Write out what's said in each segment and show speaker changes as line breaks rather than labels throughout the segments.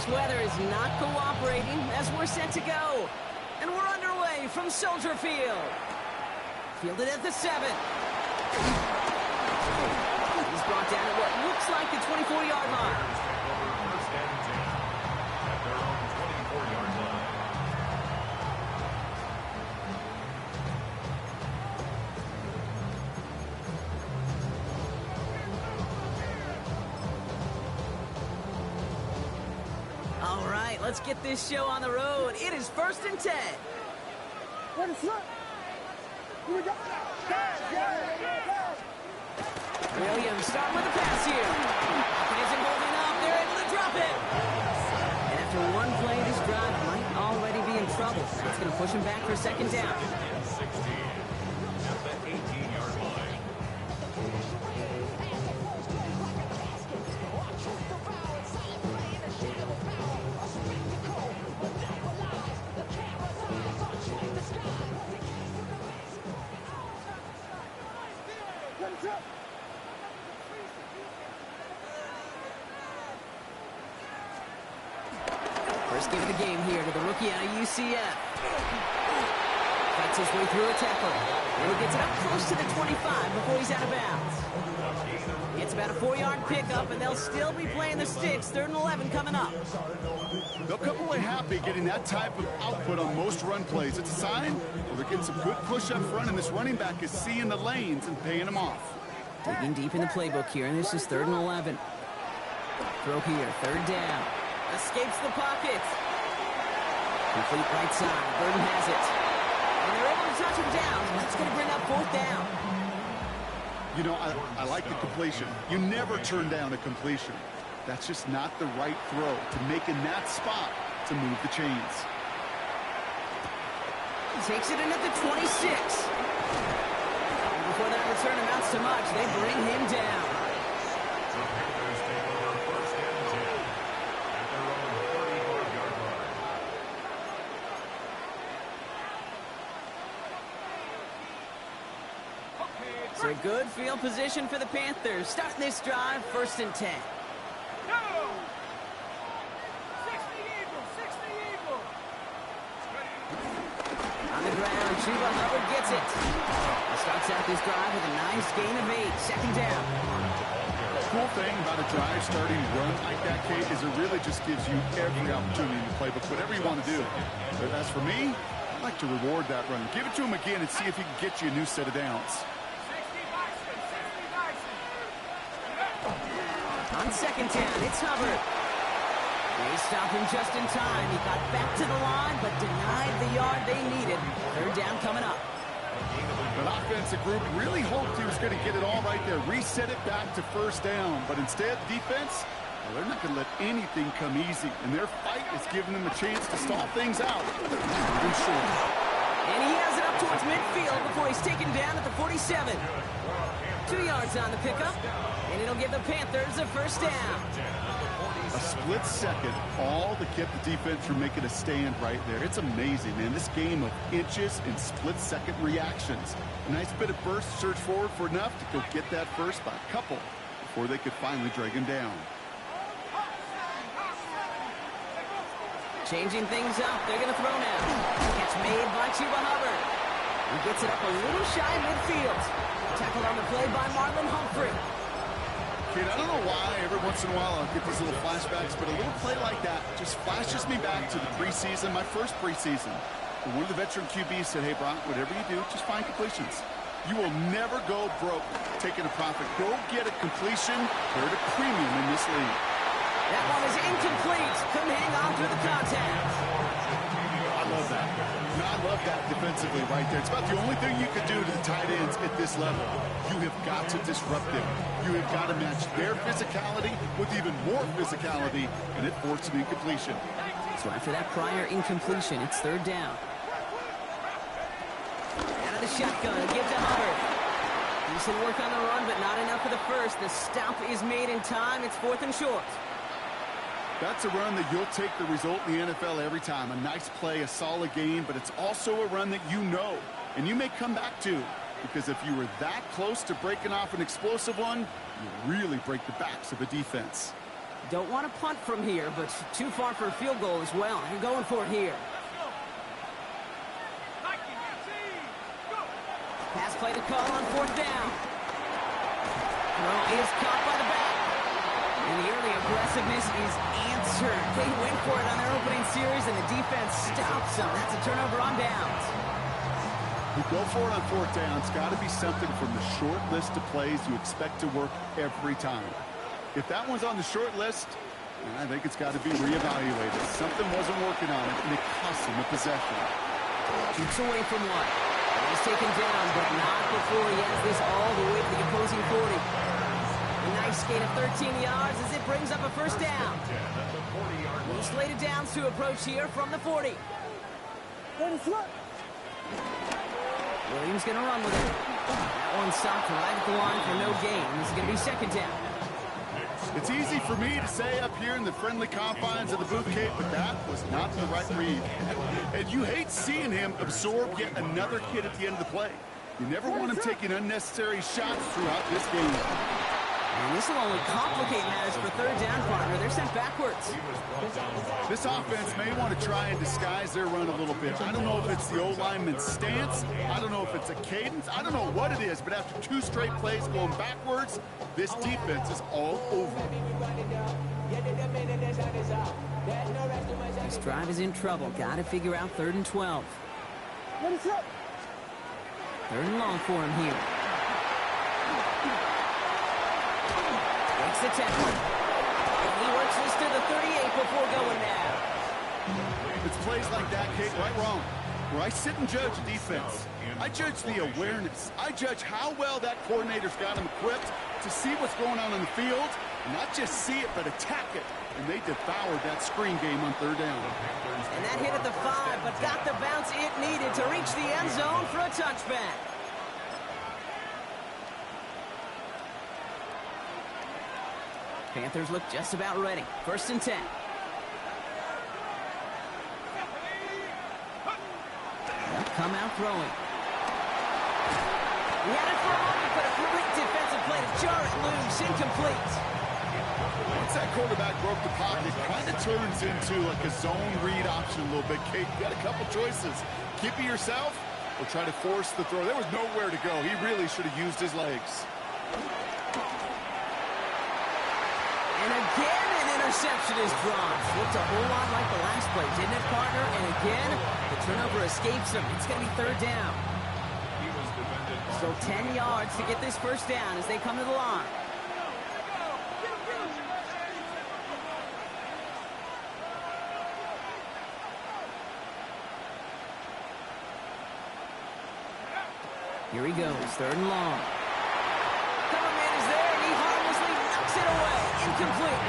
This weather is not cooperating as we're set to go. And we're underway from Soldier Field. Fielded at the 7. He's brought down at what looks like the 24-yard line.
First and 10 at their own 24-yard line.
All right, let's get this show on the road. It is 1st and 10. Williams starting with the pass here. Isn't holding up. They're able to drop it. And after one play, this drive might already be in trouble. It's going to push him back for 2nd down.
16 at the 18-yard line.
First game of the game here to the rookie out of UCF. Fights his way through a tackle. And he gets it up close to the 25 before he's out of bounds. It's about a 4-yard pickup, and they'll still be playing the sticks. 3rd and 11 coming up.
They'll come away happy getting that type of output on most run plays. It's a sign well, they're getting some good push up front, and this running back is seeing the lanes and paying them off.
Digging deep in the playbook here, and this is 3rd and 11. Throw here, 3rd down. Escapes the pocket. Complete right side. Burton has it. And they're able to touch him down. That's going to bring up 4th down.
You know, I like the completion. You never turn down a completion. That's just not the right throw to make in that spot to move the chains.
Takes it in at the 26. And before that return amounts to much, they bring him down.
The Panthers take over 1st and 10 at their own 34-yard line.
It's a good field position for the Panthers. Starting this drive, 1st and 10. On the ground, Chuba Hubbard gets it. He starts out this drive with a nice gain of 8. 2nd down.
The cool thing about a drive starting run like that, Kate, is it really just gives you every opportunity in the playbook, whatever you want to do. But as for me, I like to reward that run. Give it to him again and see if he can get you a new set of downs.
On 2nd down, it's Hubbard. They stop him just in time. He got back to the line, but denied the yard they needed. 3rd down coming up.
The offensive group really hoped he was going to get it all right there, reset it back to 1st down. But instead, defense, well, they're not going to let anything come easy. And their fight is giving them a chance to stall things out. Moving short.
And he has it up towards midfield before he's taken down at the 47. 2 yards on the pickup, and it'll give the Panthers a 1st down.
A split second, all that kept the defense from making a stand right there. It's amazing, man. This game of inches and split-second reactions. A nice bit of burst, surge forward for enough to go get that first by a couple before they could finally drag him down.
Changing things up, they're going to throw now. Catch made by Chuba Hubbard. He gets it up a little shy midfield. Tackled on the play by Marlon Humphrey.
Kid, I don't know why every once in a while I'll get these little flashbacks, but a little play like that just flashes me back to the preseason, my first preseason. And one of the veteran QBs said, hey, Brock, whatever you do, just find completions. You will never go broke taking a profit. Go get a completion. They're at a premium in this league.
That one is incomplete. Couldn't hang on through the contact.
I love that. No, I love that defensively right there. It's about the only thing you could do to the tight ends at this level. You have got to disrupt them. You have got to match their physicality with even more physicality, and it forced an incompletion.
So after that prior incompletion, it's 3rd down. Out of the shotgun, give to Hubbard. Decent work on the run, but not enough for the first. The stop is made in time. It's 4th and short.
That's a run that you'll take the result in the NFL every time. A nice play, a solid game, but it's also a run that you know, and you may come back to, because if you were that close to breaking off an explosive one, you really break the backs of a defense.
Don't want to punt from here, but too far for a field goal as well. You're going for it here. Pass play to call on 4th down. Throw is caught by the back. And the early aggressiveness is answered. They went for it on their opening series, and the defense stops them. That's a turnover on downs.
You go for it on 4th down. It's got to be something from the short list of plays you expect to work every time. If that one's on the short list, I think it's got to be reevaluated. Something wasn't working on it, and it cost him a possession.
Keeps away from one. He's taken down, but not before he has this all the way to the opposing 40. A nice gain of 13 yards as it brings up a 1st down. Slated downs to approach here from the 40. Williams going to run with it. That one stopped right at the line for no gain. This is going to be 2nd down.
It's easy for me to say up here in the friendly confines of the Booth Cape, but that was not the right read. And you hate seeing him absorb yet another kid at the end of the play. You never want him taking unnecessary shots throughout this game.
And this will only complicate matters for 3rd down, partner. They're sent backwards.
This offense may want to try and disguise their run a little bit. I don't know if it's the O-lineman's stance. I don't know if it's a cadence. I don't know what it is, but after 2 straight plays going backwards, this defense is all over.
This drive is in trouble. Got to figure out 3rd and 12. 3rd and long for him here. Breaks the tackle. And he works this to the 38 before going down.
It's plays like that, Kate, right wrong. Where I sit and judge defense. I judge the awareness. I judge how well that coordinator's got him equipped to see what's going on the field, and not just see it, but attack it. And they devoured that screen game on 3rd down.
And that hit at the 5, but got the bounce it needed to reach the end zone for a touchback. Panthers look just about ready. 1st and 10. They'll come out throwing. He had it for a moment, but a great defensive play to jar it loose. Incomplete.
Once that quarterback broke the pocket, it kind of turns into like a zone read option a little bit, Kate. You got a couple choices. Keep it yourself or try to force the throw. There was nowhere to go. He really should have used his legs.
And again, an interception is dropped. Looked a whole lot like the last play, didn't it, partner? And again, the turnover escapes him. It's going to be 3rd down. So 10 yards to get this 1st down as they come to the line. Here he goes, 3rd and long. Coverman is there, and he harmlessly knocks it away. Incomplete.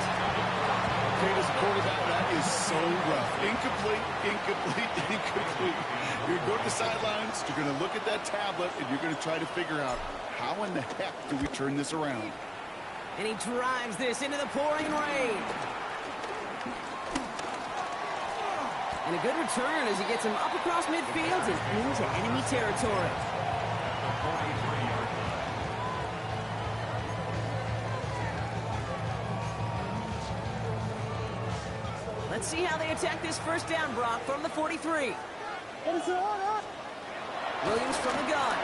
Kate, as a quarterback, that is so rough. Incomplete, incomplete, incomplete. You're going to go to the sidelines, you're going to look at that tablet, and you're going to try to figure out how in the heck do we turn this around.
And he drives this into the pouring rain. And a good return as he gets him up across midfield and into enemy territory. Let's see how they attack this 1st down, Brock, from the 43. Williams from the gun.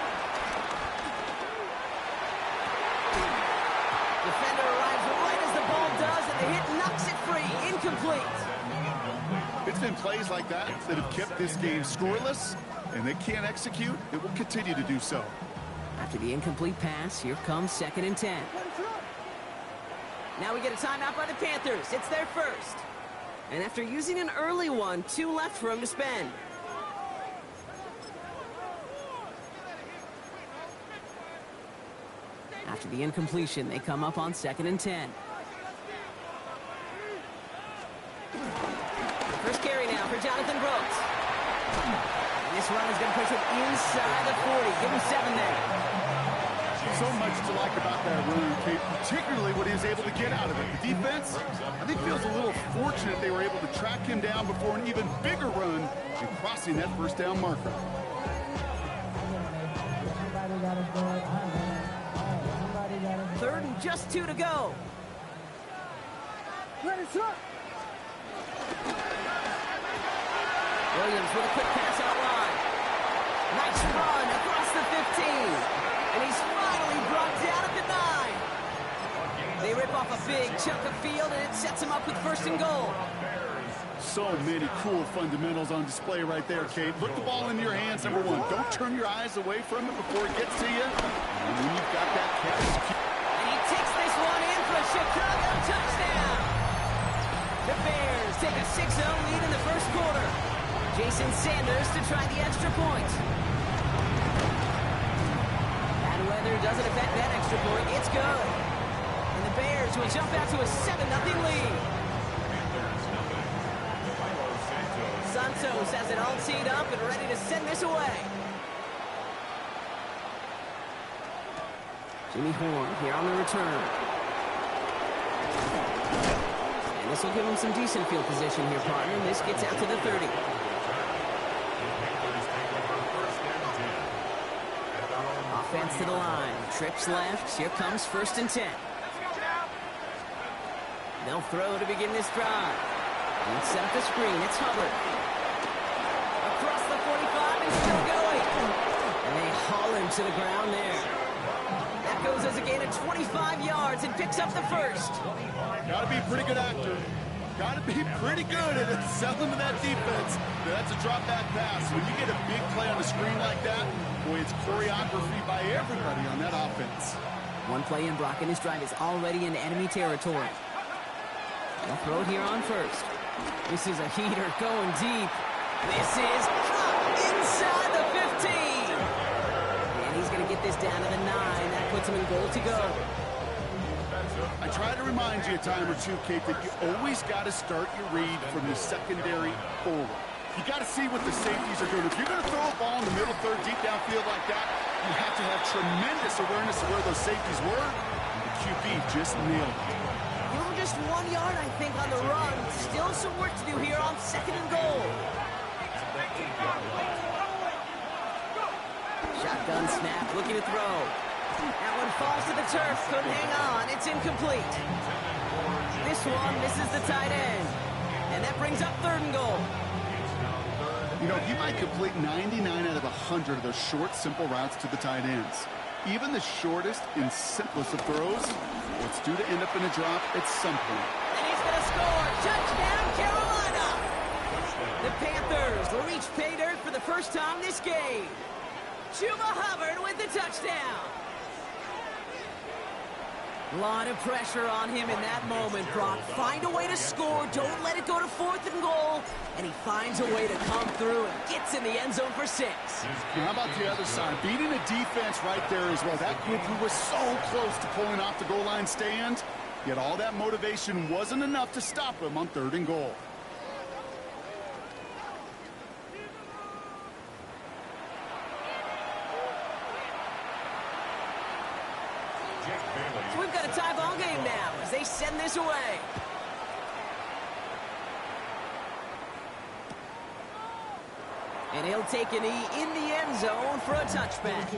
Defender arrives right as the ball does, and the hit knocks it free. Incomplete.
It's been plays like that that have kept this game scoreless, and they can't execute. It will continue to do so.
After the incomplete pass, here comes 2nd and 10. Now we get a timeout by the Panthers. It's their 1st. And after using an early one, 2 left for him to spend. After the incompletion, they come up on 2nd and 10. First carry now for Jonathan Brooks. And this run is going to push him inside the 40. Give him 7 there.
So much to like about that run, Kate, particularly what he was able to get out of it. The defense, I think, feels a little fortunate they were able to track him down before an even bigger run and crossing that 1st down marker.
Third and just 2 to go. Williams with a quick pass out wide. Nice run across the 15. And he's finally brought down at the 9. They rip off a big chunk of field, and it sets him up with 1st and goal.
So many cool fundamentals on display right there, Kate. Put the ball in your hands, number one. Don't turn your eyes away from it before it gets to you. And when you've got that catch.
And he takes this one in for a Chicago touchdown. The Bears take a 6-0 lead in the 1st quarter. Jason Sanders to try the extra point. Bad weather doesn't affect that extra point. It's good. And the Bears will jump out to a 7-0 lead. Santos has it all teed up and ready to send this away. Jimmy Horn here on the return. And this will give him some decent field position here, partner. This gets out to the 30. Offense to the line. Trips left. Here comes 1st and 10. They'll throw to begin this drive. And set up the screen. It's Hubbard. Across the 45 and still going. And they haul him to the ground there. That goes as a gain of 25 yards and picks up the 1st.
Got to be a pretty good actor. Got to be pretty good at selling to that defense. That's a drop back pass. When you get a big play on the screen like that, boy, it's choreography by everybody on that offense.
One play in, Brock, and this drive is already into enemy territory. They'll throw it here on 1st. This is a heater going deep. This is inside the 15. And he's going to get this down to the 9. That puts him in goal to go.
I try to remind you a time or two, Kate, that you always got to start your read from the secondary forward. You got to see what the safeties are doing. If you're going to throw a ball in the middle third, deep downfield like that, you have to have tremendous awareness of where those safeties were. And the QB just nailed it.
Just 1 yard, I think, on the run. Still some work to do here on 2nd and goal. Shotgun snap, looking to throw. That one falls to the turf, couldn't hang on. It's incomplete. This one misses the tight end. And that brings up 3rd and goal.
You know, he might complete 99 out of 100 of those short, simple routes to the tight ends. Even the shortest and simplest of throws, what's due to end up in a drop at some point.
And he's going to score. Touchdown, Carolina. The Panthers will reach pay dirt for the 1st time this game. Chuba Hubbard with the touchdown. A lot of pressure on him in that moment, Brock. Find a way to score. Don't let it go to 4th and goal. And he finds a way to come through and gets in the end zone for 6.
And how about the other side? Beating a defense right there as well. That group who was so close to pulling off the goal line stand, yet all that motivation wasn't enough to stop him on 3rd and goal.
So we've got a tie ball game now as they send this away. And he'll take a knee in the end zone for a touchback.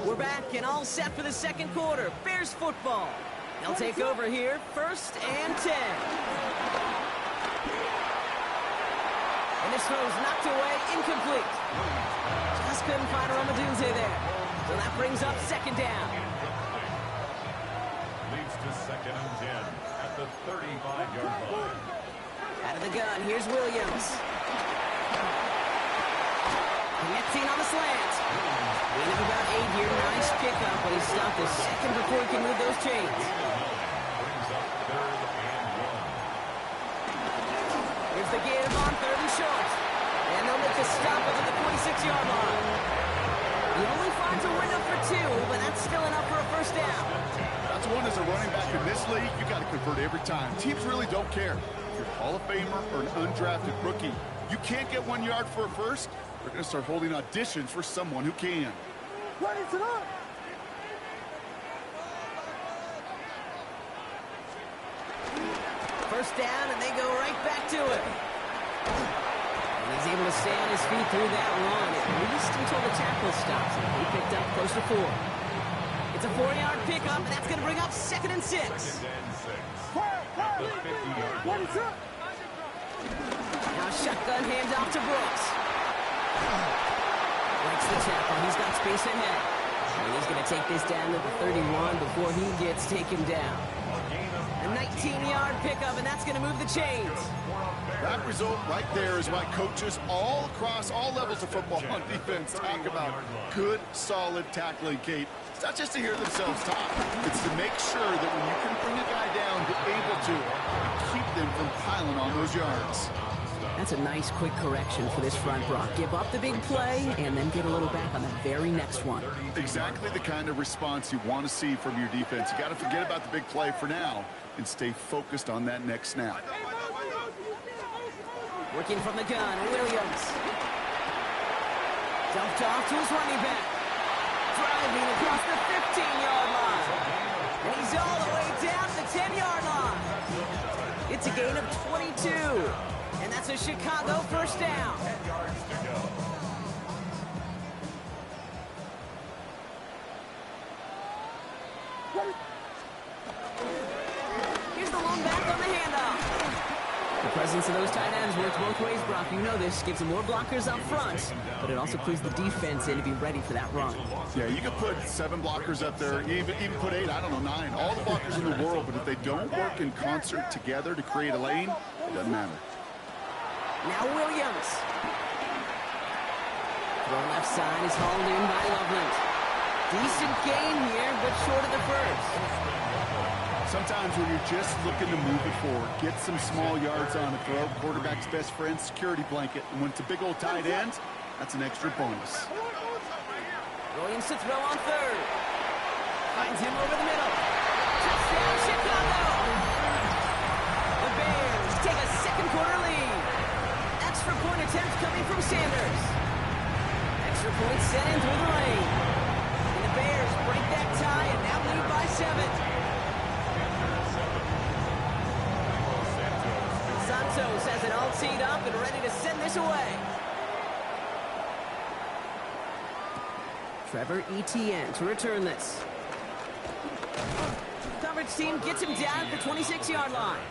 We're back and all set for the 2nd quarter. Bears football. They'll take over here, 1st and 10. And this throw's knocked away, incomplete. Just couldn't find Romadunze there. So that brings up 2nd down.
Leads to 2nd and 10 at the 35-yard line.
Out of the gun, here's Williams. Connecting on the slant. Gain of about 8 here. Nice pickup, but he stopped a second before he can move those chains.
Brings up 3rd and 1.
Here's the give on 3rd and short. And they'll make a stop up at the 46-yard line. He only finds a window for 2, but that's still enough for a 1st down.
That's one as a running back in this league, you got to convert every time. Teams really don't care. If you're a Hall of Famer or an undrafted rookie, you can't get 1 yard for a 1st. They're going to start holding auditions for someone who can.
First down, and they go right back to it. And he's able to stay on his feet through that run, at least until the tackle stops. And he picked up close to 4. It's a 4-yard pickup, and that's going to bring up 2nd and 6.
Second and 6. At the 50-yard line.
Now shotgun handoff to Brooks. Breaks the tackle. He's got space ahead. And he's going to take this down to the 31 before he gets taken down. A 19-yard pickup, and that's going to move the chains.
That result right there is why coaches all across all levels of football on defense talk about good, solid tackling, Kate. It's not just to hear themselves talk. It's to make sure that when you can bring a guy down, you're able to keep them from piling on those yards.
That's a nice, quick correction for this front, Brock. Give up the big play and then get a little back on the very next one.
Exactly the kind of response you want to see from your defense. You got to forget about the big play for now and stay focused on that next snap.
Working from the gun, Williams. Dumped off to his running back. Driving across the 15-yard line. And he's all the way down to the 10-yard line. It's a gain of 22. And that's a Chicago first down. Here's the lone back on the handoff. The presence of those tight ends works both ways, Brock. You know this. Gives them more blockers up front, but it also clues the defense in to be ready for that run.
Yeah, you could put 7 blockers up there, even put 8, I don't know, 9. All the blockers in the world, but if they don't work in concert together to create a lane, it doesn't matter.
Now Williams. Throw left side is hauled in by Loveland. Decent gain here, but short of the first.
Sometimes when you're just looking to move it forward, get some small yards on the throw, quarterback's best friend, security blanket. And when it's a big old tight end, that's an extra bonus.
Williams to throw on 3rd. Finds him over the middle. Touchdown, Chicago! The Bears take a second-quarter lead. Extra point attempt coming from Sanders. Extra point set in through the lane. And the Bears break that tie and now lead by 7. Santos has it all teed up and ready to send this away. Trevor Etienne to return this. Coverage team gets him down at the 26-yard line.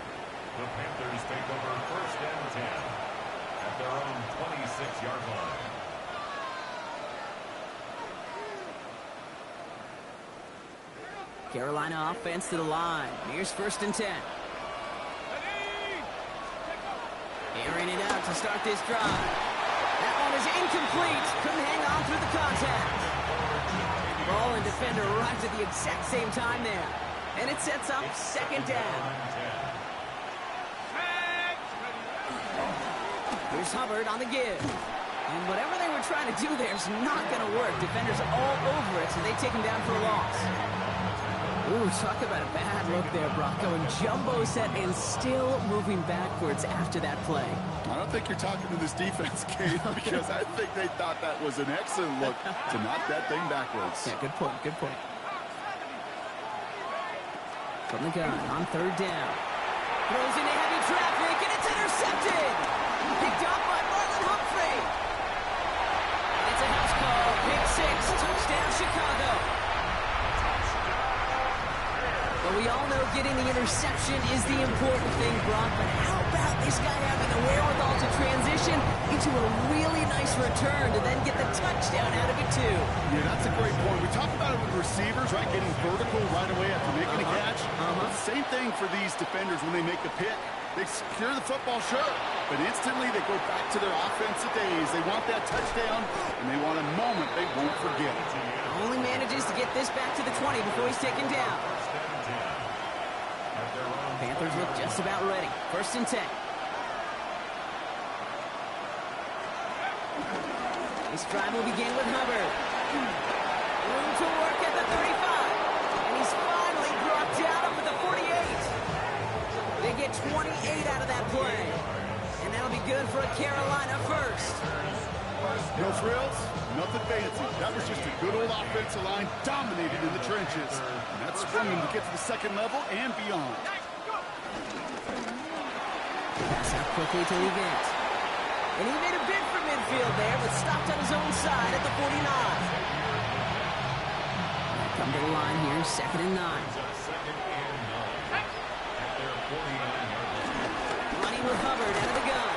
The Panthers take over 1st and 10 at their own 26-yard line.
Carolina offense to the line. Here's 1st and 10. Airing it out to start this drive. That one is incomplete. Couldn't hang on through the contact. Ball and defender arrived at the exact same time there. And it sets up 2nd down. Here's Hubbard on the give. And whatever they were trying to do there is not going to work. Defenders all over it, so they take him down for a loss. Ooh, talk about a bad look there, Brock. Going jumbo set and still moving backwards after that play.
I don't think you're talking to this defense, Kate, because I think they thought that was an excellent look to knock that thing backwards.
Yeah, good point, good point. From the gun on 3rd down. Throws into heavy traffic, and it's intercepted. Picked up by Marlon Humphrey. It's a house call. Pick 6. Touchdown, Chicago. Well, we all know getting the interception is the important thing, Brock, but how about this guy having the wherewithal to transition into a really nice return to then get the touchdown out of it, too?
Yeah, that's a great point. We talk about it with receivers, right, getting vertical right away after making a catch. Same thing for these defenders when they make a pick. They secure the football, sure, but instantly they go back to their offensive days. They want that touchdown, and they want a moment they won't forget.
Only manages to get this back to the 20 before he's taken down. Panthers look just about ready. 1st and 10. This drive will begin with Hubbard. Room to work at the 35. And he's finally brought down up at the 48. They get 28 out of that play. And that'll be good for a Carolina first.
No frills, nothing fancy. That was just a good old offensive line dominated in the trenches. And that sprung him to get to the 2nd level and beyond.
Pass out quickly to Legant. And he made a bid for midfield there, but stopped on his own side at the 49. Come to the line here, 2nd and 9. Running with Hubbard out of the gun.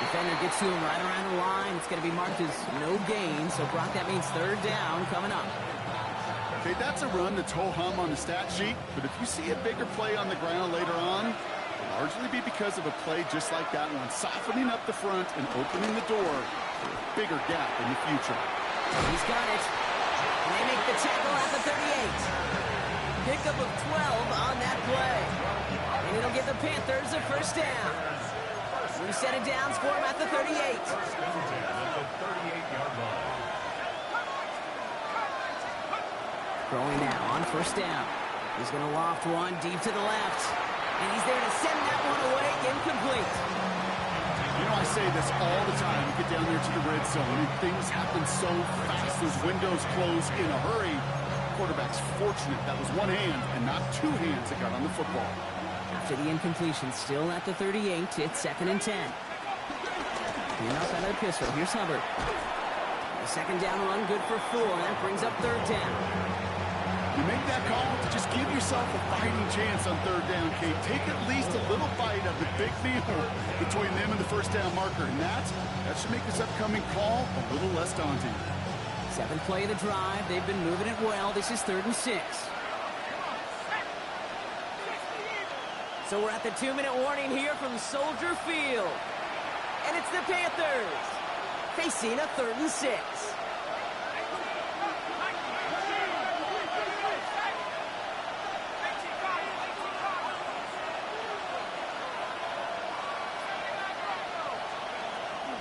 Defender gets to him right around the line. It's going to be marked as no gain. So, Brock, that means 3rd down coming up.
Okay, that's a run that's ho-hum on the stat sheet. But if you see a bigger play on the ground later on, it'll largely be because of a play just like that one, softening up the front and opening the door for a bigger gap in the future.
He's got it. And they make the tackle at the 38. Pickup of 12 on that play. And it'll give the Panthers a 1st down. 3 set of downs for him at the 38. Throwing now on 1st down. He's going to loft one deep to the left. And he's there to send that one away, incomplete.
You know, I say this all the time. You get down there to the red zone, and things happen so fast. Those windows close in a hurry. Quarterback's fortunate that was one hand and not 2 hands that got on the football.
After the incompletion, still at the 38, it's 2nd and 10. Enough out of the pistol. Here's Hubbard. The 2nd down run, good for 4. That brings up 3rd down.
You make that call to just give yourself a fighting chance on 3rd down, Kate. Take at least a little bite of the big meal between them and the 1st down marker. And that should make this upcoming call a little less daunting.
7th play of the drive. They've been moving it well. This is 3rd and 6. So we're at the 2-minute warning here from Soldier Field. And it's the Panthers facing a 3rd and 6.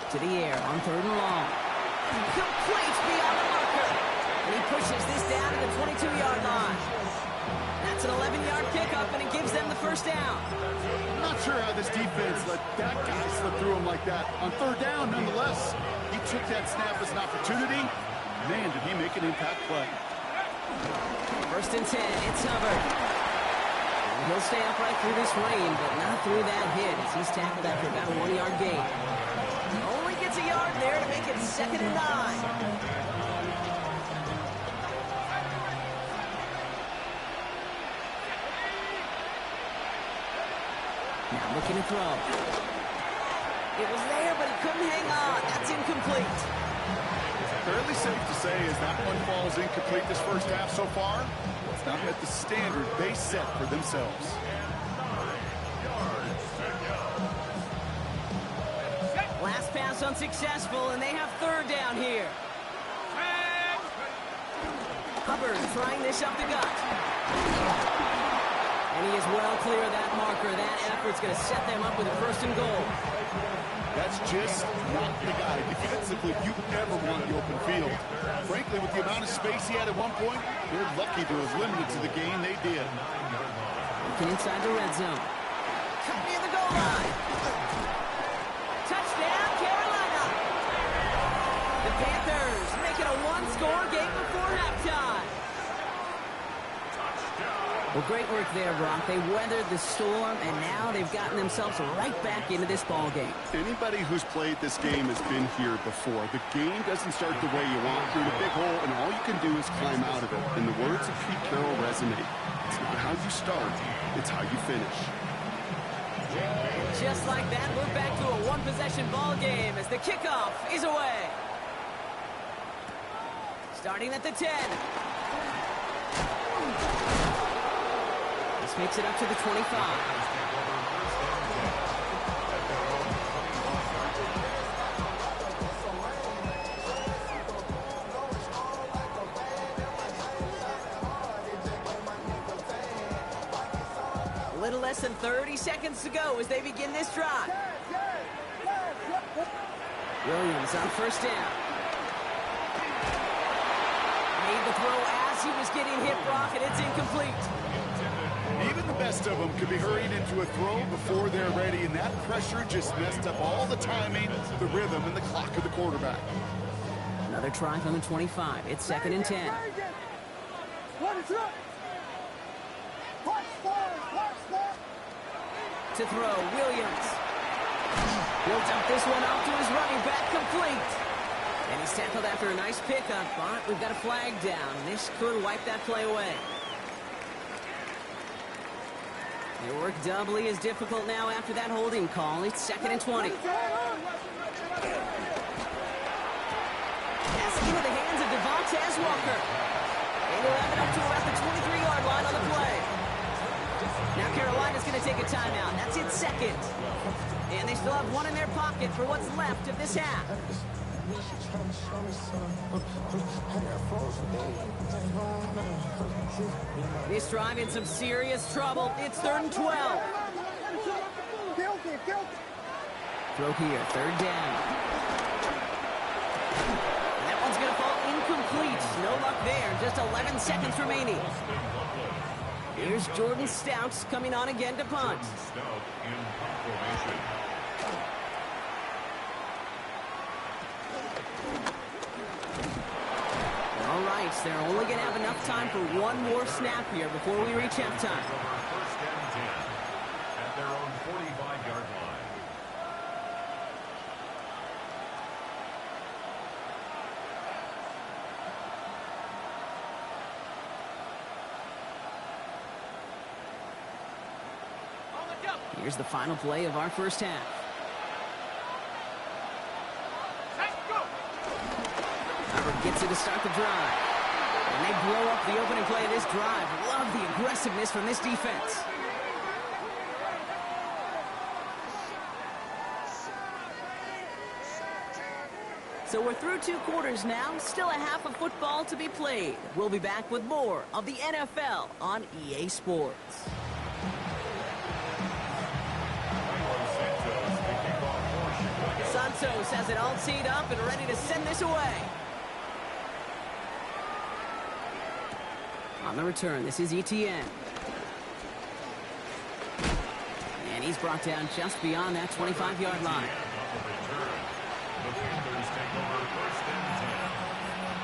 To the air on 3rd and long. Complete beyond the marker. And he pushes this down to the 22-yard line. That's an 11-yard pickup, and it gives them the 1st down.
I'm not sure how this defense let that guy slip through him like that. On 3rd down, nonetheless, he took that snap as an opportunity. Man, did he make an impact play.
1st and 10, it's Hubbard. And he'll stay upright through this rain, but not through that hit as he's tackled after about a 1-yard gain. Only gets a yard there to make it 2nd and 9. Now looking to throw. It was there, but he couldn't hang on. That's incomplete.
Fairly safe to say as that one falls incomplete this 1st half so far, it's not met the standard they set for themselves.
Last pass unsuccessful, and they have 3rd down here. Hubbard trying this up the gut. And he is well clear of that marker. That effort's going to set them up with a 1st and goal.
That's just not the guy defensively you ever want the open field. Frankly, with the amount of space he had at one point, they're lucky to have limited to the gain they did.
Looking inside the red zone. Cut near the goal line. Touchdown, Carolina. The Panthers making a 1-score game before halftime. Well, great work there, Brock. They weathered the storm, and now they've gotten themselves right back into this ball game.
Anybody who's played this game has been here before. The game doesn't start the way you want. You're in a big hole, and all you can do is climb out of it. And the words of Pete Carroll resonate. It's not how you start, it's how you finish.
Just like that, we're back to a 1-possession ball game as the kickoff is away. Starting at the 10. This makes it up to the 25. A little less than 30 seconds to go as they begin this drive. Williams on 1st down. Made the throw as he was getting hit, Brock, and it's incomplete.
Even the best of them could be hurried into a throw before they're ready, and that pressure just messed up all the timing, the rhythm, and the clock of the quarterback.
Another try from the 25. It's 2nd and 10. To throw, Williams. Built up this one off to his running back, complete. And he's tackled after a nice pickup, but we've got a flag down. This could wipe that play away. Their work doubly is difficult now after that holding call. It's 2nd and 20. Pass into the hands of Devontae Walker. They will have it up to about the 23-yard line on the play. Now Carolina's going to take a timeout. That's its 2nd. And they still have one in their pocket for what's left of this half. This drive in some serious trouble. It's 3rd and 12. Throw here, 3rd down. And that one's going to fall incomplete. No luck there. Just 11 seconds remaining. Here's Jordan Stouts coming on again to punt. All right, they're only going to have enough time for one more snap here before we reach halftime.
1st and 10 at their own 45-yard line.
Here's the final play of our first half. Howard gets it to start the drive. And they blow up the opening play of this drive. Love the aggressiveness from this defense. So we're through 2 quarters now. Still a half of football to be played. We'll be back with more of the NFL on EA Sports. Santos has it all teed up and ready to send this away. On the return, this is Etienne. And he's brought down just beyond that 25-yard line.
The Panthers take over 1st and 10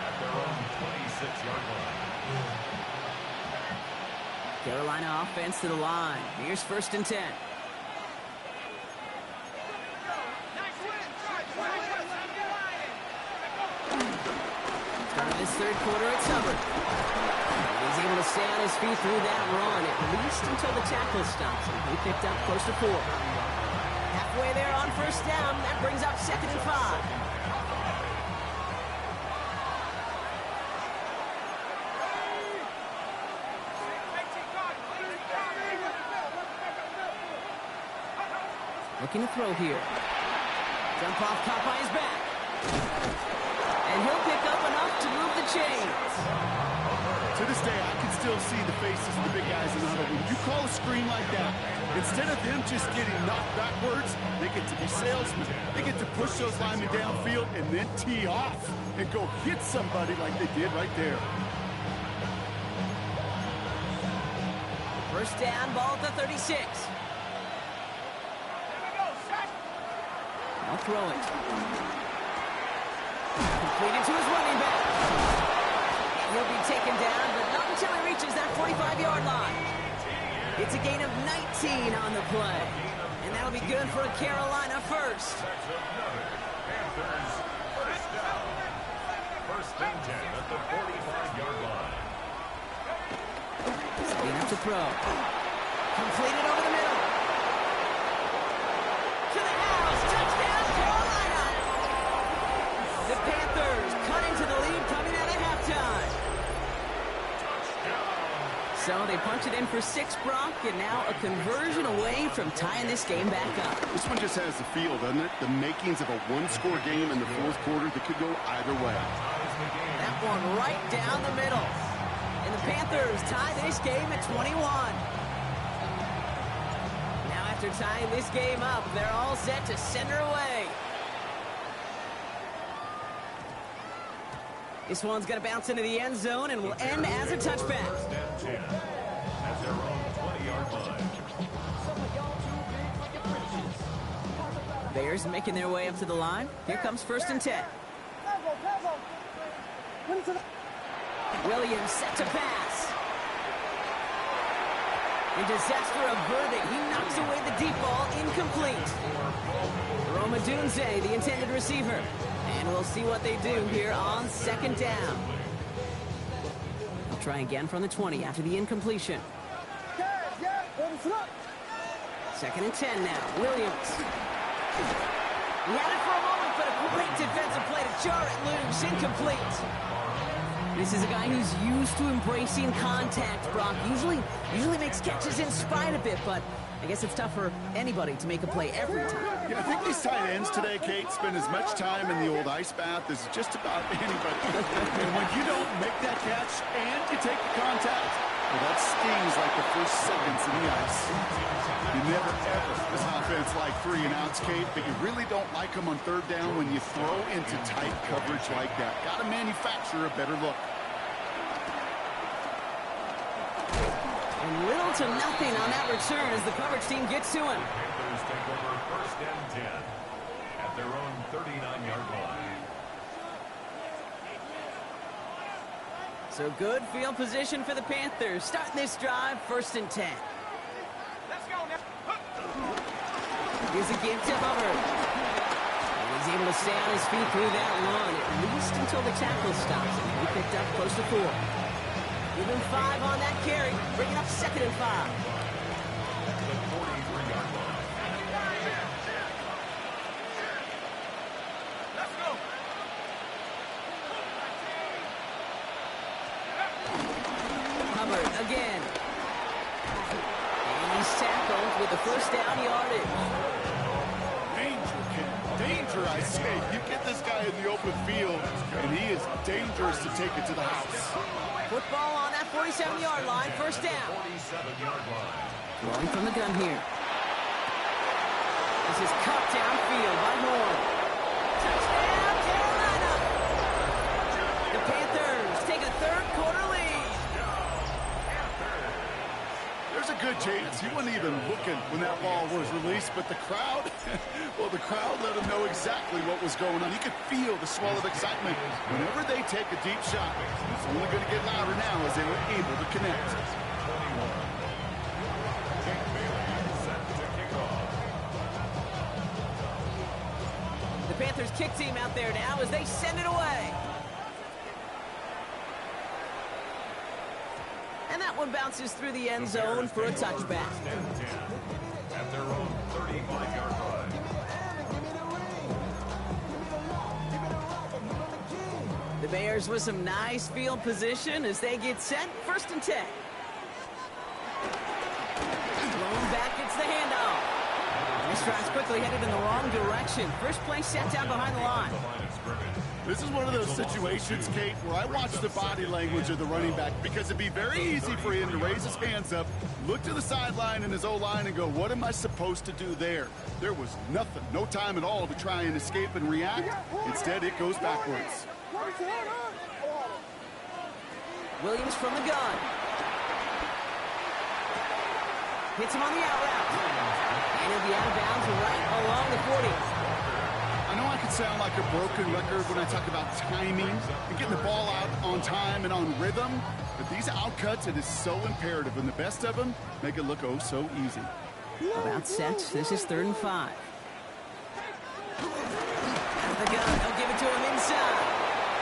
at their own 26-yard line.
Carolina offense to the line. Here's 1st and 10. Start of this 3rd quarter, it's Hubbard. He's able to stay on his feet through that run, at least until the tackle stops him. He picked up close to 4. Halfway there on 1st down. That brings up 2nd and 5. Looking to throw here. Jump off, caught by his back. And he'll pick up enough to move the chains.
To this day, I can still see the faces of the big guys in the huddle. When you call a screen like that, instead of them just getting knocked backwards, they get to be salesmen. They get to push those linemen downfield and then tee off and go hit somebody like they did right there.
1st down, ball at the 36. I'll throw it. Completed to his running back. And he'll be taken down, but not until he reaches that 45-yard line. It's a gain of 19 on the play. And that'll be good for a Carolina first.
That's another Panthers 1st down. 1st and 10 at the 45-yard line.
Setting up to throw. Completed over the middle. To the house. Touchdown, Carolina. The Panthers cut into the lead coming out of halftime. So they punch it in for 6, Brock, and now a conversion away from tying this game back up.
This one just has the feel, doesn't it? The makings of a one-score game in the 4th quarter that could go either way.
That one right down the middle. And the Panthers tie this game at 21. Now after tying this game up, they're all set to send her away. This one's going to bounce into the end zone and will end as a touchback.
1st and 10 at their own 20-yard line.
Bears making their way up to the line. Here comes 1st and 10. Williams set to pass. And disaster averted. He knocks away the deep ball, incomplete. Roma Dunze, the intended receiver. And we'll see what they do here on second down. They'll try again from the 20 after the incompletion. Second and 10 now. Williams. He had it for a moment, but a great defensive play to jar it loose. Incomplete. This is a guy who's used to embracing contact, Brock. Usually makes catches in spite of it, but I guess it's tough for anybody to make a play every time.
Yeah, I think these tight ends today, Kate, spend as much time in the old ice bath as just about anybody. And when you don't make that catch and you take the contact, well, that stings like the first seconds in the ice. You never, ever, this offense like 3 and outs, Kate, but you really don't like them on third down when you throw into tight coverage like that. Got to manufacture a better look.
And little to nothing on that return as the coverage team gets to him.
Panthers take over first and 10 at their own 39-yard line.
So good field position for the Panthers. Starting this drive, first and 10.
Let's go now.
Here's a give to Hubbard. And he's able to stay on his feet through that run, at least until the tackle stops him. He picked up close to 4. Give him 5 on that carry, bringing up second and 5.
The 43-yard line.
Let's go.
Hubbard again. And he's tackled with the first down yardage.
Danger, kid. Danger, I say. You get this guy in the open field, and he is dangerous to take it to the house.
Football on that 47-yard line, first down.
47-yard line.
Throwing from the gun here. This is cut downfield by Horn. Touchdown, Carolina! The Panthers take a third-quarter lead.
There's a good chance he wasn't even looking when that ball was released, but the crowd, well, the crowd let him know exactly what was going on. You could feel the swell of excitement. Whenever they take a deep shot, it's only going to get louder now as they were able to connect.
The Panthers kick team out there now as they send it away. And that one bounces through the end zone for a touchback.
At their own 35-yard line.
The Bears with some nice field position as they get set. First and 10. Thrown back, it's the handoff. This drive's quickly headed in the wrong direction. First play set down behind the line.
This is one of those situations, Kate, where I watch the body language of the running back because it'd be very easy for him to raise his hands up, look to the sideline in his O-line and go, what am I supposed to do there? There was nothing, no time at all to try and escape and react. Instead, it goes backwards.
Williams from the gun. Hits him on the out route. And he'll be out of bounds right along the 40.
I know I can sound like a broken record when I talk about timing and getting the ball out on time and on rhythm, but these outcuts, it is so imperative, and the best of them make it look oh so easy.
About set. This is 3rd and 5. Out of the gun. They'll give it to him inside.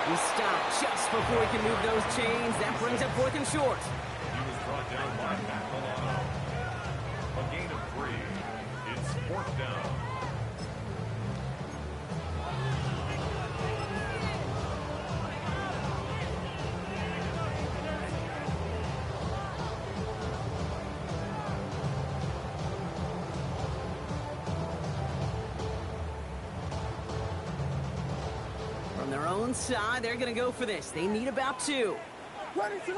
He stopped just before he can move those chains. That brings up 4th and short.
He was brought down by Macalano. A gain of 3. It's 4th down.
From their own side, they're going to go for this. They need about 2. That's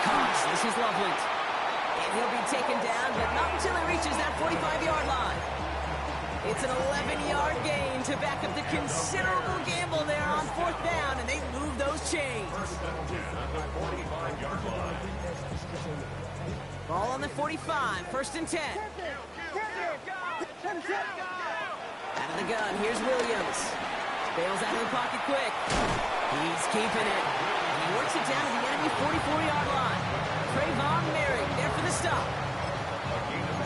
Cox. This is Loveland. And he'll be taken down, but not until he reaches that 45-yard line. It's an 11-yard gain to back up the considerable gamble there on 4th down, and they move those chains. Ball on the 45, 1st and 10. Out of the gun, here's Williams. Bails out of the pocket quick. He's keeping it. He works it down to the enemy 44-yard line. Trayvon Merrick there for the stop.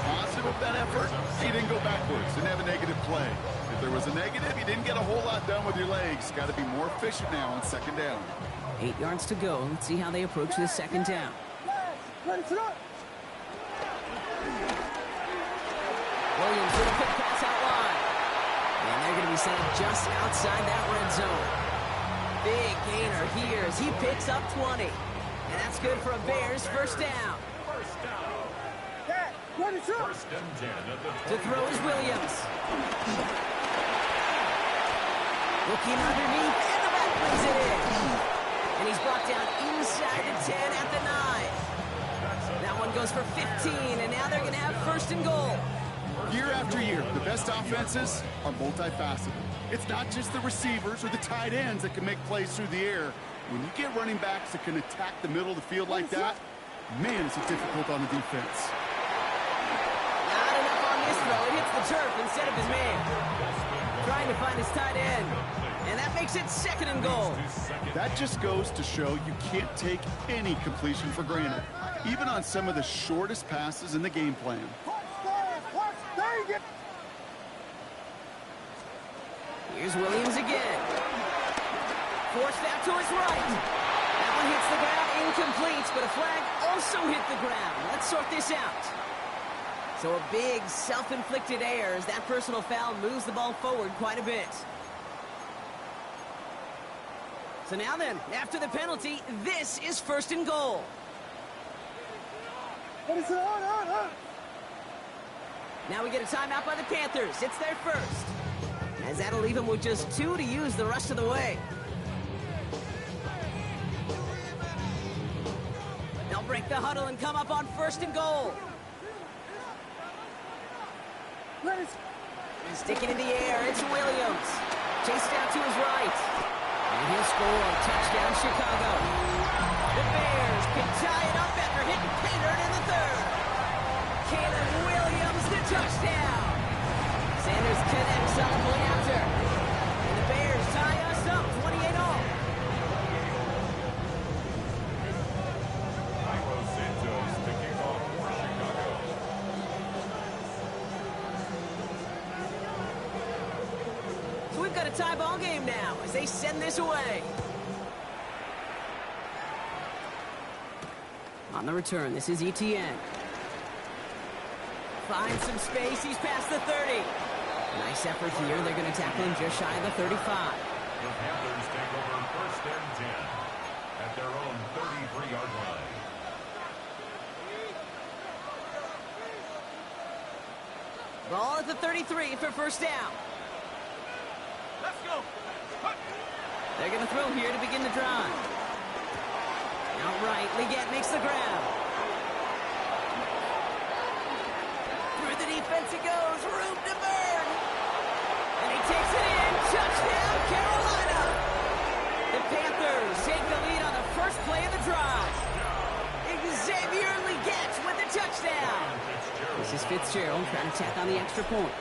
Positive of that effort, he didn't go backwards, didn't have a negative play. If there was a negative, you didn't get a whole lot done with your legs. Got to be more efficient now on second down.
8 yards to go. Let's see how they approach this second down. Williams with a quick pass out wide. And they're going to be sent just outside that red zone. Big gainer here as he picks up 20. And that's good for a Bears first down.
First and 10 at the 20.
To throw is Williams. Looking underneath, and the back brings it in. And he's brought down inside the 10 at the 9. That one goes for 15, and now they're going to have first and goal.
Year after year, the best offenses are multifaceted. It's not just the receivers or the tight ends that can make plays through the air. When you get running backs that can attack the middle of the field like that, man, is it difficult on the defense.
Not enough on this throw. It hits the turf instead of his man. Trying to find his tight end. And that makes it second and goal.
That just goes to show you can't take any completion for granted, even on some of the shortest passes in the game plan.
Here's Williams again. Forced out to his right. That one hits the ground, incomplete, but a flag also hit the ground. Let's sort this out. So a big self-inflicted error as that personal foul moves the ball forward quite a bit. So now then, after the penalty, this is first and goal. Now we get a timeout by the Panthers. It's their first. As that'll leave them with just 2 to use the rest of the way. They'll break the huddle and come up on first and goal. Sticking in the air, it's Williams. Chased out to his right. And he'll score. Touchdown, Chicago. The Bears can tie it up after hitting Painter in the third. Caleb Williams, the touchdown. Sanders connects on the point after. And the Bears tie us up 28-all.
Santos to kick off for Chicago.
So we've got a tie ball game now as they send this away. On the return, this is Etienne. Finds some space, he's past the 30. Nice effort here, they're going to tackle him just shy of the 35.
The Panthers take over first and 10 at their own 33-yard line.
Ball at the 33 for first down.
Let's go.
They're going to throw here to begin the drive. Outright, Leggett makes the grab. Through the defense it goes, room to burn. And he takes it in, touchdown Carolina. The Panthers take the lead on the first play of the drive. Xavier Leggett with the touchdown. This is Fitzgerald trying to tack on the extra point.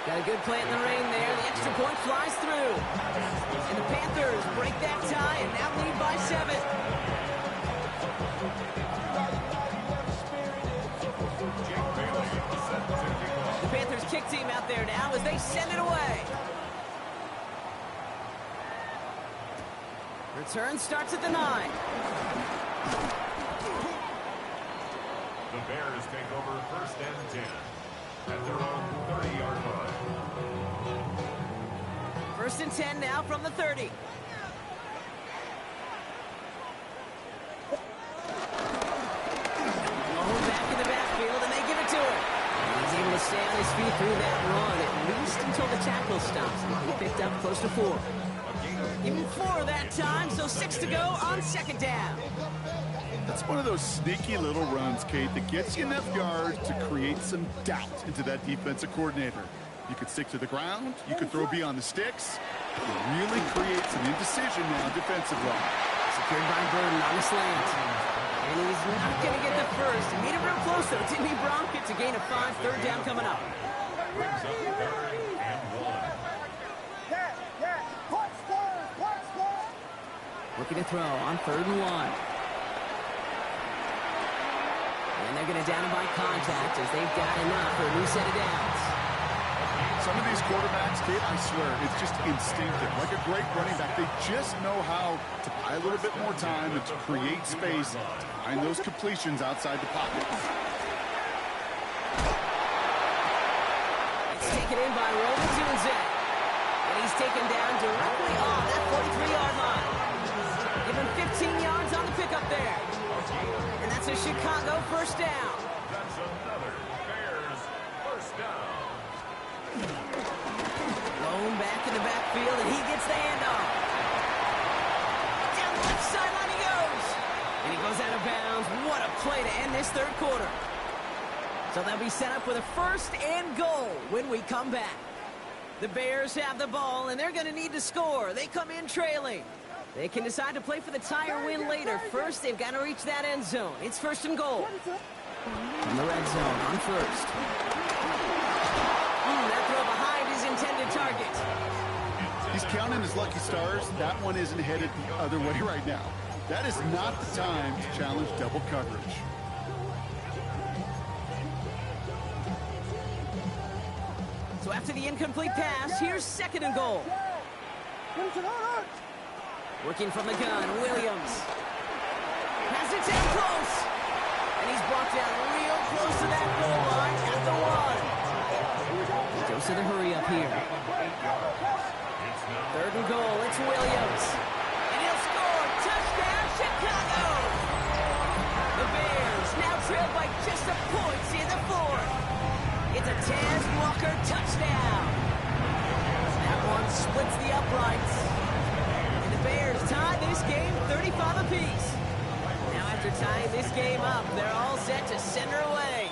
Got a good play in the rain there. The extra point flies through. And the Panthers break that tie and now lead by 7. The Panthers kick team out there now as they send it away. Return starts at the 9.
The Bears take over first and 10 at their own 30-yard line.
First and 10 now from the 30. Mahomes back in the backfield, and they give it to him. He's able to stay on his feet through that run, at least until the tackle stops. He picked up close to 4. Give him 4 that time, so 6 to go on second down.
That's one of those sneaky little runs, Kate, that gets you enough yards to create some doubt into that defensive coordinator. You could stick to the ground, you could throw beyond the sticks. It really creates some indecision now defensively.
Secured by Burden on the slant. And he's not going to get the first. He made it real close, though, didn't he, Bronk? It's a gain of 5, third down coming up.
Brings up third and 1.
Looking to throw on 3rd and 1. And they're going to down him by contact as they've got enough for a new set of downs.
Some of these quarterbacks, kid, I swear, it's just instinctive. Like a great running back, they just know how to buy a little bit more time and to create space to find those completions outside the pocket.
It's taken in by Rollins. And he's taken down directly on that 43-yard line. Give him 15 yards on the pickup there. And that's a Chicago first down.
That's another Bears first down.
Blown back in the backfield, and he gets the handoff. Down the left sideline he goes. And he goes out of bounds. What a play to end this 3rd quarter. So they'll be set up with a 1st and goal when we come back. The Bears have the ball, and they're going to need to score. They come in trailing. They can decide to play for the tie or win later. First, they've got to reach that end zone. It's 1st and goal. From the red zone on 1st. That throw behind his intended target.
He's counting his lucky stars. That one isn't headed the other way right now. That is not the time to challenge double coverage.
So after the incomplete pass, here's 2nd and goal. Working from the gun, Williams. Pass it down close. And he's brought down real close to that goal line at the 1. Goes to the hurry up here. 3rd and goal, it's Williams. And he'll score. Touchdown, Chicago. The Bears now trail by just a point in the 4th. It's a Taz Walker touchdown. That one splits the uprights. And the Bears tie this game 35 apiece. Now after tying this game up, they're all set to send her away.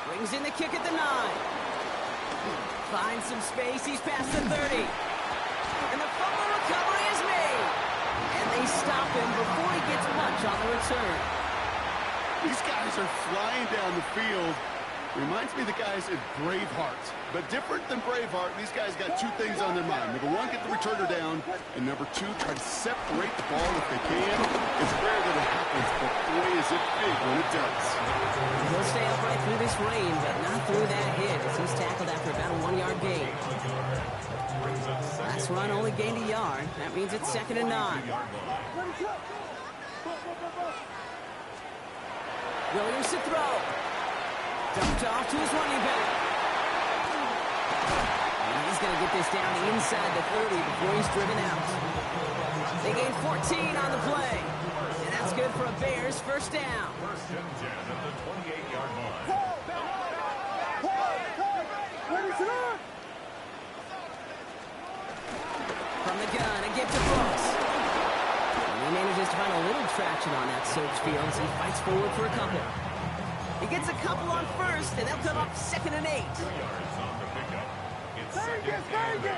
Brings in the kick at the 9. Finds some space, he's past the 30. And the fumble recovery is made. And they stop him before he gets much on the return.
These guys are flying down the field. Reminds me of the guys at Braveheart. But different than Braveheart, these guys got 2 things on their mind. Number 1, get the returner down. And number 2, try to separate the ball if they can. It's rare that it happens, but boy, is it big when it does.
He'll stay upright through this rain, but not through that hit as he's tackled after about a 1-yard gain. Last run only gained a yard. That means it's 2nd and 9. Williams to throw. Dumped off to his running back. And he's going to get this down inside the 30 before he's driven out. They gain 14 on the play. And that's good for a Bears first down.
1st and 10 at the 28-yard line.
From the gun, and get to Brooks. And he manages to find a little traction on that search field as he fights forward for a couple. He gets a couple on 1st, and they'll come up 2nd and 8.
2 yards on the pickup. It's 2nd and 8.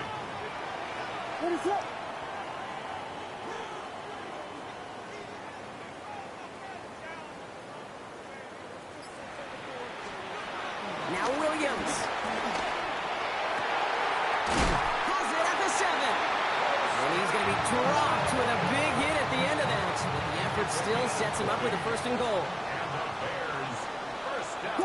What is up?
Now Williams. Has it at the 7. And he's going to be dropped with a big hit at the end of that. But the effort still sets him up with a 1st and goal.
And the Bears first down.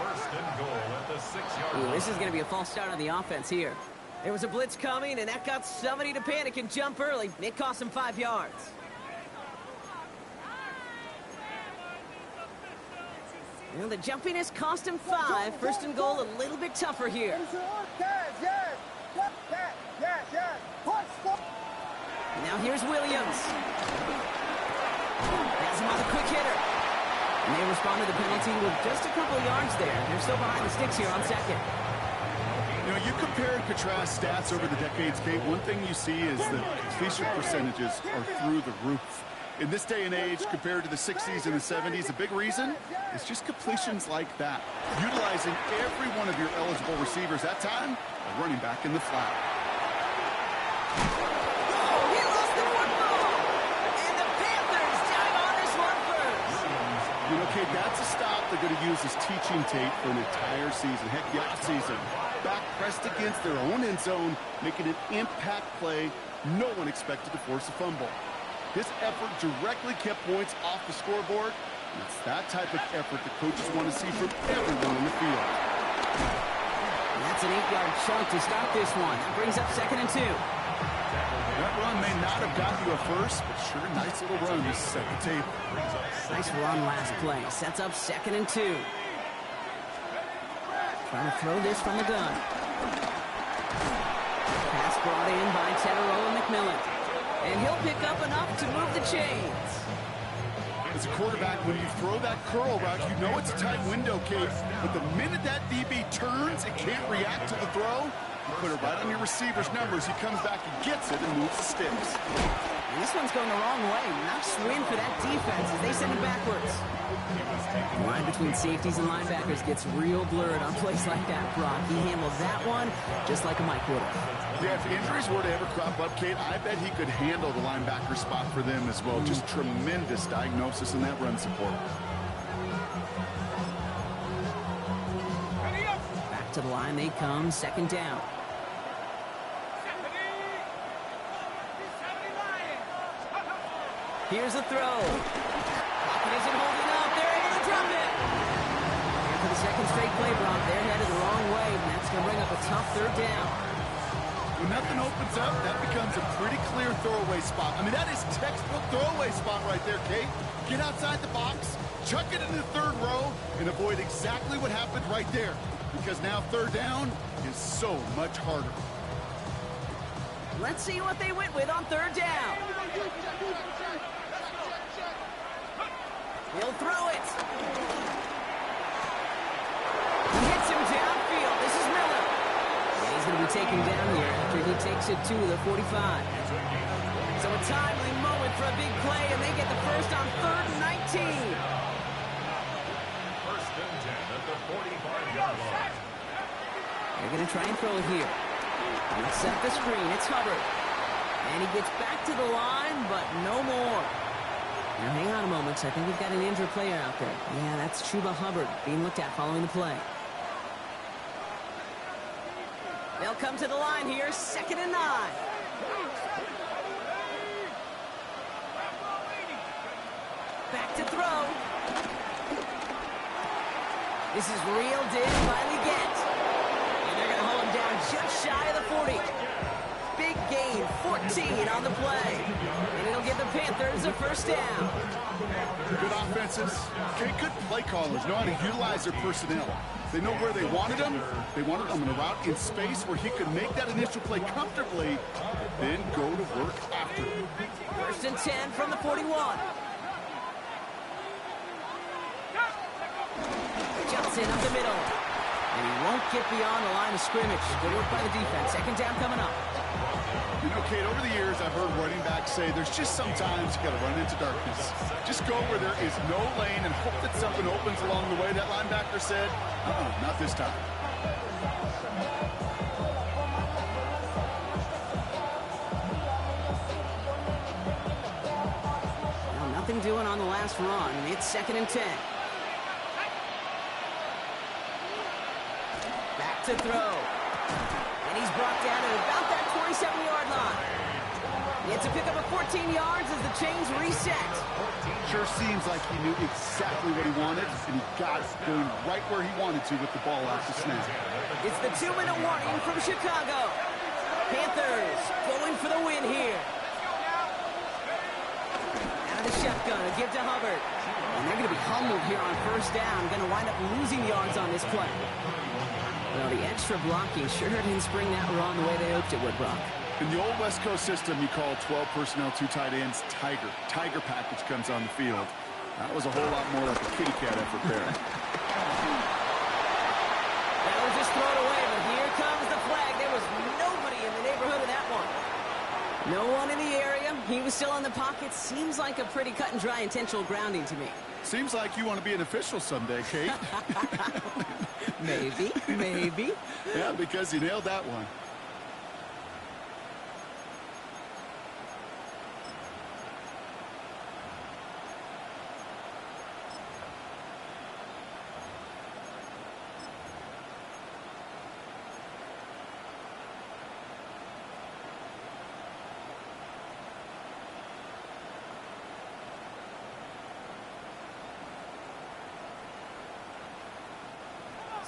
1st and goal at the 6-yard line.
This is going to be a false start on the offense here. There was a blitz coming, and that got somebody to panic and jump early. It cost him 5 yards. Well, the jumpiness cost him 5. 1st and goal a little bit tougher here. Now here's Williams. Has him on the quick hitter. And they respond to the penalty with just a couple of yards there. They're still behind the sticks here on 2nd.
You know, you compare and contrast stats over the decades, Kate. One thing you see is that completion percentages are through the roof. In this day and age, compared to the 60s and the 70s, a big reason is just completions like that. Utilizing every one of your eligible receivers. That time, a running back in the flat.
Oh, he lost the football! And the Panthers down on this one first.
You know, Kate, that's a stop they're going to use as teaching tape for an entire season. Heck, the offseason. Back pressed against their own end zone, making an impact play. No one expected to force a fumble. This effort directly kept points off the scoreboard. And it's that type of effort the coaches want to see from everyone on the field.
That's an 8-yard chunk to start this one. That brings up 2nd and 2.
That run may not have gotten you a first, but sure, nice little run to set the table.
Nice run last play. Sets up 2nd and 2. Trying to throw this from the gun. Pass brought in by Teteroa McMillan. And he'll pick up enough to move the chains.
As a quarterback, when you throw that curl route, you know it's a tight window, Kate. But the minute that DB turns and can't react to the throw, you put it right on your receiver's numbers. He comes back and gets it and moves the sticks.
And this one's going the wrong way. Nice win for that defense as they send it backwards. The line between safeties and linebackers gets real blurred on plays like that, Brock. He handled that one just like a Mike would have.
Yeah, if injuries were to ever crop up, Kate, I bet he could handle the linebacker spot for them as well. Just tremendous diagnosis in that run support.
Back to the line they come, 2nd down. Here's the throw. Pocket isn't holding up. They're able to drop it. And for the 2nd straight play, Brock, they're headed the wrong way, and that's going to bring up a tough 3rd down.
When nothing opens up, that becomes a pretty clear throwaway spot. I mean, that is textbook throwaway spot right there, Kate. Get outside the box, chuck it in the 3rd row, and avoid exactly what happened right there. Because now 3rd down is so much harder.
Let's see what they went with on 3rd down. He'll throw it. He hits him downfield. This is Miller. And he's going to be taken down here after he takes it to the 45. So a timely moment for a big play, and they get the first on 3rd and 19.
First and 10 at the 45-yard line.
They're going to try and throw it here. He'll set the screen. It's Hubbard. And he gets back to the line, but no more. Now, hang on a moment. I think we've got an injured player out there. Yeah, that's Chuba Hubbard being looked at following the play. They'll come to the line here, 2nd and 9. Back to throw. This is reeled in by Leggett. And they're going to hold him down just shy of the 40. Big gain, 14 on the play. And it'll give the Panthers a 1st down.
Good offenses. Okay, good play callers know how to utilize their personnel. They know where they wanted them. They wanted them in a route in space where he could make that initial play comfortably, then go to work after.
1st and 10 from the 41. Johnson up the middle. And he won't get beyond the line of scrimmage. Good work by the defense. 2nd down coming up.
You know, Kate, over the years, I've heard running backs say there's just sometimes you got to run into darkness. Just go where there is no lane and hope that something opens along the way. That linebacker said, not this time.
Well, nothing doing on the last run. It's 2nd and 10. Back to throw. And he's brought down at about that 27-yard line. It's a pickup of 14 yards as the chains reset.
Sure seems like he knew exactly what he wanted, and he got it going right where he wanted to with the ball after snap.
It's the 2-minute warning from Chicago. Panthers going for the win here. Out of the shotgun, a give to Hubbard. And they're going to be humbled here on 1st down. Going to wind up losing yards on this play. Well, the extra blocking sure didn't spring that run the way they hoped it would, Brock.
In the old West Coast system, you call 12 personnel, 2 tight ends, Tiger. Tiger package comes on the field. That was a whole lot more like a kitty cat effort there.
That was just thrown away, but here comes the flag. There was nobody in the neighborhood of that one. No one in the area. He was still in the pocket. Seems like a pretty cut and dry intentional grounding to me.
Seems like you want to be an official someday, Kate.
Maybe, maybe.
Yeah, because you nailed that one.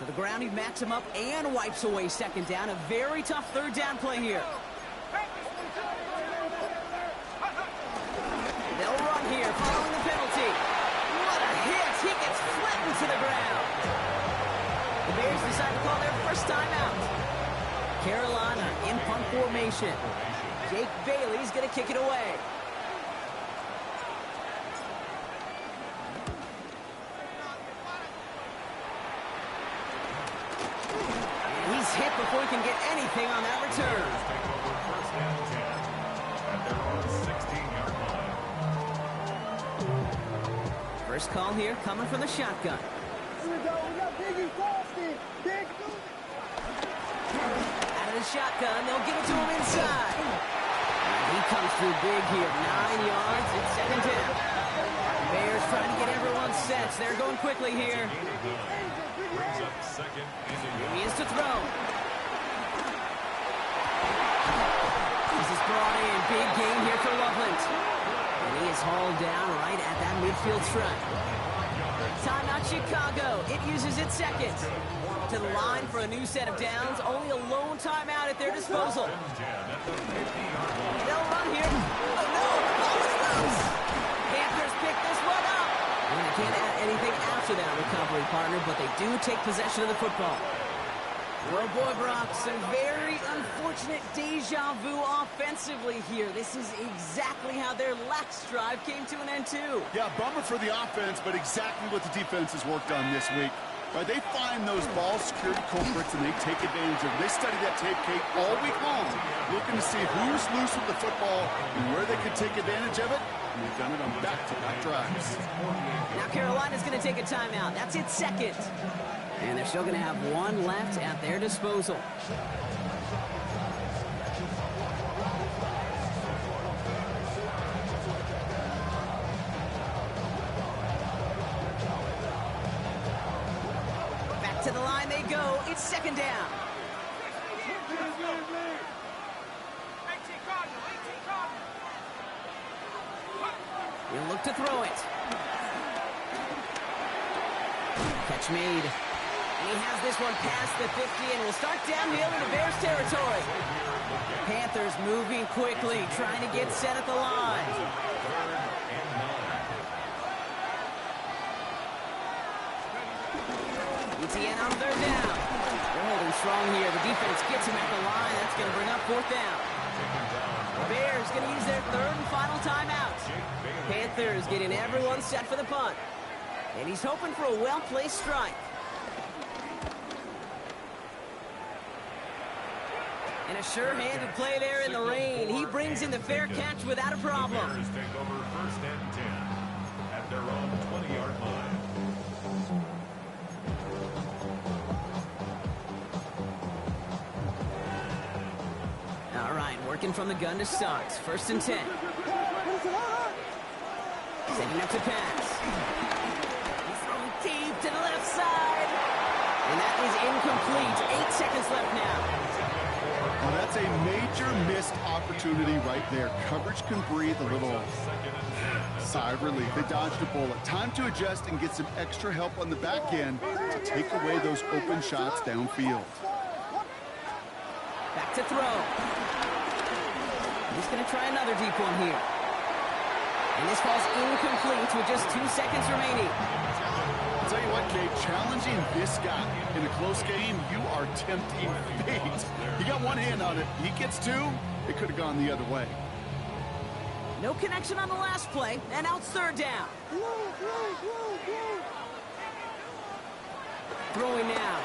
To the ground, he backs him up and wipes away second down. A very tough third down play here. They'll run here following the penalty. What a hit! He gets flattened to the ground. The Bears decide to call their first timeout. Carolina in punt formation. Jake Bailey's going to kick it away. And he's hit before he can get anything on that return.
First and 10 at their own 16-yard line.
First call here coming from the shotgun.
Here we go. We got Biggie Crosby. Big.
Out of the shotgun, they'll give it to him inside. And he comes through big here. 9 yards. It's second down. Bears trying to get everyone set. They're going quickly here.
Brings up second and
Here he is to throw. This is brought in. Big game here for Loveland. And he is hauled down right at that midfield stripe. Timeout Chicago. It uses its second. To the line for a new set of downs. Only a lone timeout at their disposal. They'll run here. Oh, no. Panthers pick this one up. And they can't add anything after that recovery, partner, but they do take possession of the football. Oh, boy, Brock, some very unfortunate deja vu offensively here. This is exactly how their lax drive came to an end, too.
Yeah, bummer for the offense, but exactly what the defense has worked on this week. Right, they find those ball security culprits and they take advantage of it. They study that tape, Kate, all week long, looking to see who's loose with the football and where they could take advantage of it. And they've done it on back-to-back drives.
Now Carolina's going to take a timeout. That's its second. And they're still going to have one left at their disposal. To the line they go. It's second down. He'll look to throw it. Catch made. And he has this one past the 50 and will start downhill into Bears territory. Panthers moving quickly, trying to get set at the line. ETN on third down. They're holding strong here. The defense gets him at the line. That's going to bring up fourth down. The Bears going to use their third and final timeout. Panthers getting everyone set for the punt. And he's hoping for a well-placed strike. And a sure-handed play there in the rain. He brings in the fair catch without a problem.
The Bears take over first and 10 at their own 20-yard line.
Working from the gun to start. First and 10. Setting up to pass. He's throwing deep to the left side. And that is incomplete. 8 seconds left now.
Well, that's a major missed opportunity right there. Coverage can breathe a little sigh of relief. They dodged a bullet. Time to adjust and get some extra help on the back end to take away those open shots downfield.
Back to throw. He's going to try another deep one here. And this falls incomplete with just 2 seconds remaining.
I'll tell you what, Kate, challenging this guy in a close game, you are tempting fate. He got one hand on it. He gets two. It could have gone the other way.
No connection on the last play, and out third down. Throwing now.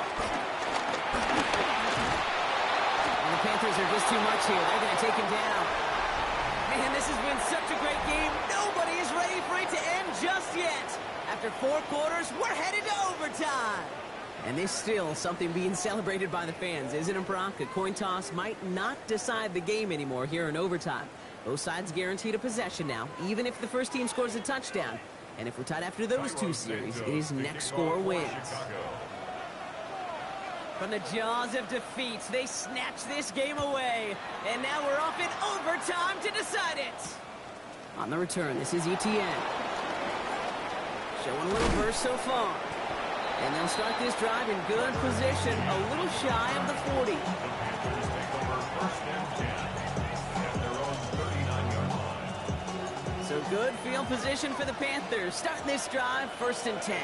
And the Panthers are just too much here. They're going to take him down. Man, this has been such a great game. Nobody is ready for it to end just yet. After 4 quarters, we're headed to overtime. And there's still something being celebrated by the fans, isn't it, Brock? A coin toss might not decide the game anymore here in overtime. Both sides guaranteed a possession now, even if the first team scores a touchdown. And if we're tied after those 2 series, it is next score wins. From the jaws of defeat, they snatch this game away. And now we're off in overtime to decide it. On the return, this is ETN. Showing a little burst so far. And they'll start this drive in good position, a little shy of the 40.
Panthers take over first and 10 at their own 39-yard line.
So good field position for the Panthers. Starting this drive, first and 10.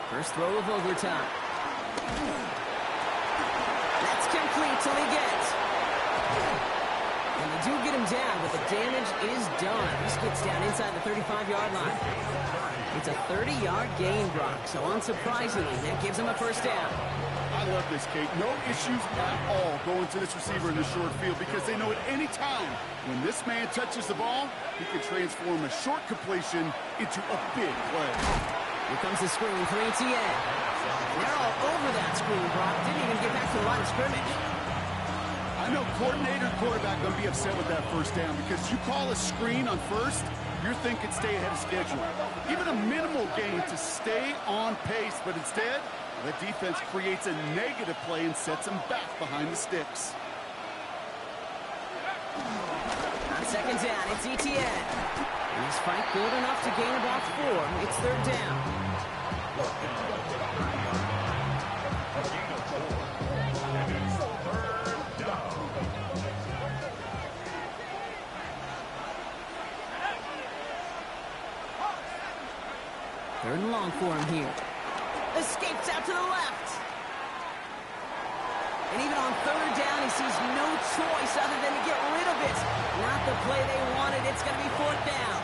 First throw of overtime. That's complete till he gets. And they do get him down, but the damage is done. This gets down inside the 35-yard line. It's a 30-yard gain, Brock, so unsurprisingly, that gives him a first down.
I love this, Kate. No issues at all going to this receiver in the short field because they know at any time when this man touches the ball, he can transform a short completion into a big play.
Here comes the screen for ETN. They're all over that screen, Brock. Didn't even get back to the line of scrimmage.
I know coordinator and quarterback going to be upset with that first down because you call a screen on first, you're thinking stay ahead of schedule. Even a minimal gain to stay on pace, but instead, the defense creates a negative play and sets them back behind the sticks.
On second down, it's ETN. And his fight good enough to gain about 4. It's third down. Third and long for him here. Escapes out to the left. And even on third down, he sees no choice other than to get rid of it. Not the play they wanted. It's going to be fourth down.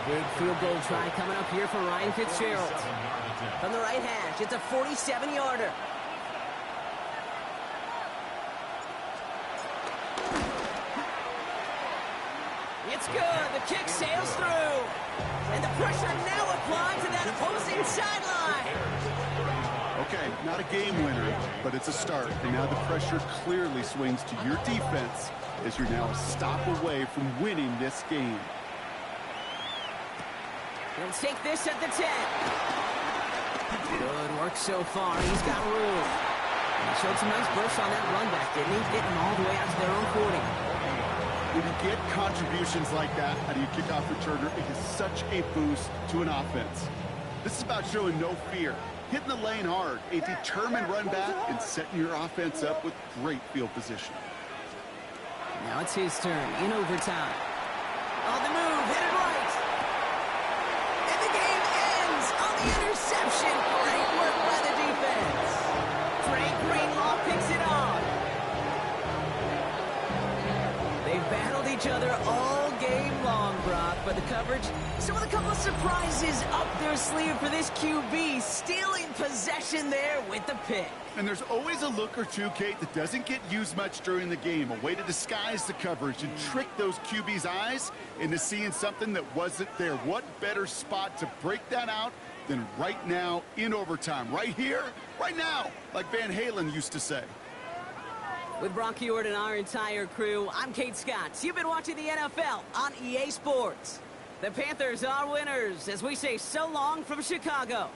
Big field goal try coming up here for Ryan Fitzgerald. From the right hash, it's a 47-yarder. It's good. The kick sails through. And the pressure now applied to that opposing sideline.
Okay, not a game winner, but it's a start. And now the pressure clearly swings to your defense as you're now a stop away from winning this game.
He'll take this at the 10. Good work so far. He's got room. And he showed some nice bursts on that run back, didn't he? Getting all the way out to their own 40.
When you get contributions like that out of your kickoff returner, it is such a boost to an offense. This is about showing no fear, hitting the lane hard, a determined run back, and setting your offense up with great field position.
Now it's his turn in overtime. On the move, hit it right. And the game ends on the interception. Great work by the defense. Drake Greenlaw picks it off. They've battled each other all game long, Brock, but the coverage, some of the couple of surprises up their sleeve for this QB, stealing possession there with the pick.
And there's always a look or two, Kate, that doesn't get used much during the game, a way to disguise the coverage and trick those QB's eyes into seeing something that wasn't there. What better spot to break that out than right now in overtime? Right here, right now, like Van Halen used to say.
With Brock Ewart and our entire crew, I'm Kate Scott. You've been watching the NFL on EA Sports. The Panthers are winners as we say so long from Chicago.